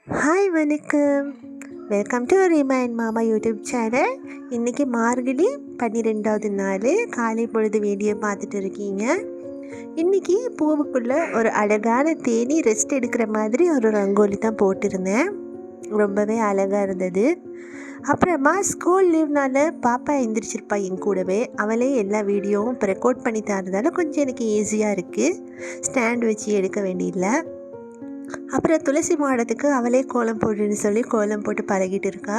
Hi வணக்கம். Welcome to remind மாமா YouTube channel. இன்றைக்கி மார்கழி 12வது நாள் காலை பொழுது வீடியோ பார்த்துட்டு இருக்கீங்க. இன்றைக்கி பூவுக்குள்ளே ஒரு அழகான தேனி ரெஸ்ட் எடுக்கிற மாதிரி ஒரு ரங்கோலி தான் போட்டிருந்தேன். ரொம்பவே அழகாக இருந்தது. அப்புறமா ஸ்கூல் லீவ்னால பாப்பா எழுந்திரிச்சிருப்பா என் கூடவே. அவளே எல்லா வீடியோவும் இப்போ ரெக்கார்ட் பண்ணி தரதால கொஞ்சம் எனக்கு ஈஸியாக இருக்குது. ஸ்டாண்ட் வச்சு எடுக்க வேண்டியதில்லை. அப்புறம் துளசி மாடத்துக்கு அவளே கோலம் போடுன்னு சொல்லி கோலம் போட்டு பழகிட்டு இருக்கா.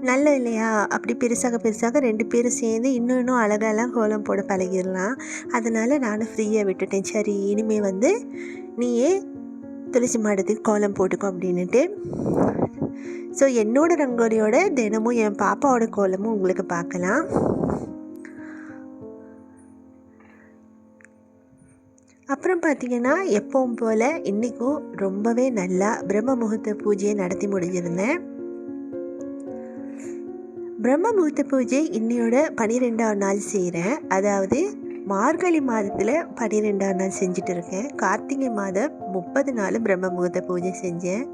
நல்ல இல்லையா? அப்படி பெருசாக 2 பேரும் சேர்ந்து இன்னும் அழகாலாம் கோலம் போட பழகிடலாம். அதனால் நானும் ஃப்ரீயாக விட்டுட்டேன். சரி, இனிமேல் நீயே துளசி மாடத்துக்கு கோலம் போட்டுக்கோ அப்படின்ட்டு. ஸோ என்னோடய ரங்கோலியோட தினமும் என் பாப்பாவோட கோலமும் உங்களுக்கு பார்க்கலாம். அப்புறம் பார்த்திங்கன்னா, எப்பவும் போல் இன்றைக்கும் ரொம்பவே நல்லா பிரம்ம முகூர்த்த பூஜையை நடத்தி முடிஞ்சிருந்தேன். பிரம்ம முகூர்த்த பூஜை இன்னையோட 12வது நாள் செய்கிறேன். அதாவது மார்கழி மாதத்தில் 12வது நாள் செஞ்சுட்டு இருக்கேன். கார்த்திகை மாதம் 30 நாள் பிரம்ம முகூர்த்த பூஜை செஞ்சேன்.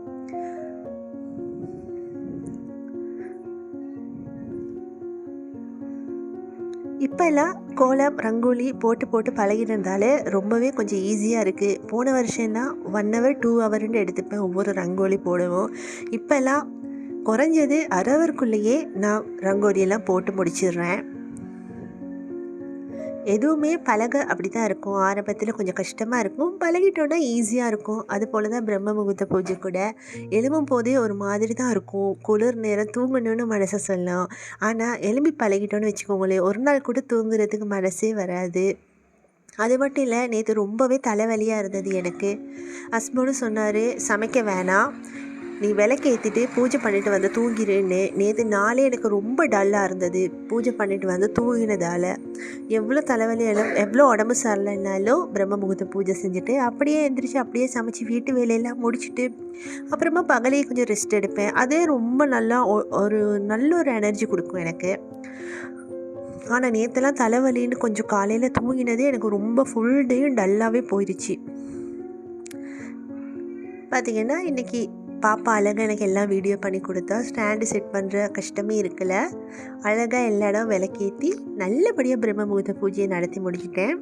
இப்போல்லாம் கோலம் ரங்கோலி போட்டு பழகினதால ரொம்பவே கொஞ்சம் ஈஸியாக இருக்குது. போன வருஷம்னா 1 hour 2 hourன்னு எடுத்துப்பேன் ஒவ்வொரு ரங்கோலி போடவும். இப்போல்லாம் குறைஞ்சது அரை ஹவருக்குள்ளேயே நான் ரங்கோலியெல்லாம் போட்டு முடிச்சிடுறேன். எதுவுமே பழக அப்படி தான் இருக்கும். ஆரம்பத்தில் கொஞ்சம் கஷ்டமாக இருக்கும், பழகிட்டோன்னா ஈஸியாக இருக்கும். அது போல் தான் பிரம்ம முகூர்த்த பூஜை கூட. எழும்பும் போதே ஒரு மாதிரி தான் இருக்கும். குளிர் நேரம் தூங்கணும்னு மனசை சொல்லும். ஆனால் எலும்பி பழகிட்டோன்னு வச்சுக்கோங்களேன், ஒரு நாள் கூட தூங்குறதுக்கு மனசே வராது. அது மட்டும் இல்லை, நேற்று ரொம்பவே தலைவலியாக இருந்தது எனக்கு. ஹஸ்பண்டும் சொன்னார், சமைக்க வேணாம், நீ விளக்கு ஏற்றிட்டு பூஜை பண்ணிட்டு வந்து தூங்கிடுன்னு. நேற்று நாளே எனக்கு ரொம்ப டல்லாக இருந்தது. பூஜை பண்ணிட்டு வந்து தூங்கினதால் எவ்வளோ தலைவலியாலும் எவ்வளோ உடம்பு சரியில்லைனாலும் பிரம்ம முகூர்த்த பூஜை செஞ்சுட்டு அப்படியே எழுந்திரிச்சு அப்படியே சமைச்சு வீட்டு வேலையெல்லாம் முடிச்சுட்டு அப்புறமா பகலையே கொஞ்சம் ரெஸ்ட் எடுப்பேன். அதே ரொம்ப நல்லா நல்ல ஒரு எனர்ஜி கொடுக்கும் எனக்கு. ஆனால் நேற்றுலாம் தலைவலின்னு கொஞ்சம் காலையில் தூங்கினதே எனக்கு ரொம்ப ஃபுல் டேயும் டல்லாகவே போயிடுச்சு. பார்த்திங்கன்னா இன்றைக்கி பாப்பா அழகாக எனக்கு எல்லாம் வீடியோ பண்ணி கொடுத்தா. ஸ்டாண்டு செட் பண்ணுற கஷ்டமே இருக்குல்ல. அழகாக எல்லா இடம் விளக்கேற்றி நல்லபடியாக பிரம்ம முகூர்த்த பூஜையை நடத்தி முடிச்சிட்டேன்.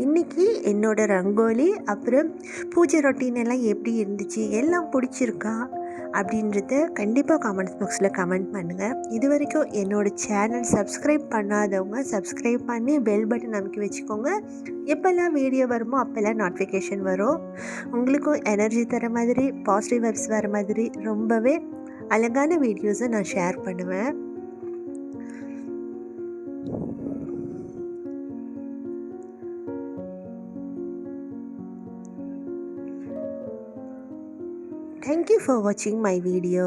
இன்றைக்கி என்னோடய ரங்கோலி அப்புறம் பூஜை ரொட்டீன் எல்லாம் எப்படி இருந்துச்சு, எல்லாம் பிடிச்சிருக்கா அப்படின்றத கண்டிப்பாக கமெண்ட்ஸ் பாக்ஸில் கமெண்ட் பண்ணுங்கள். இது வரைக்கும் என்னோடய சேனல் சப்ஸ்கிரைப் பண்ணாதவங்க சப்ஸ்கிரைப் பண்ணி பெல் பட்டன் அமைக்கி வச்சுக்கோங்க. எப்போல்லாம் வீடியோ வருமோ அப்போல்லாம் நோட்டிஃபிகேஷன் வரும். உங்களுக்கும் எனர்ஜி தர மாதிரி, பாசிட்டிவ் வைப்ஸ் வர மாதிரி ரொம்பவே அழகான வீடியோஸை நான் ஷேர் பண்ணுவேன். Thank you for watching my video.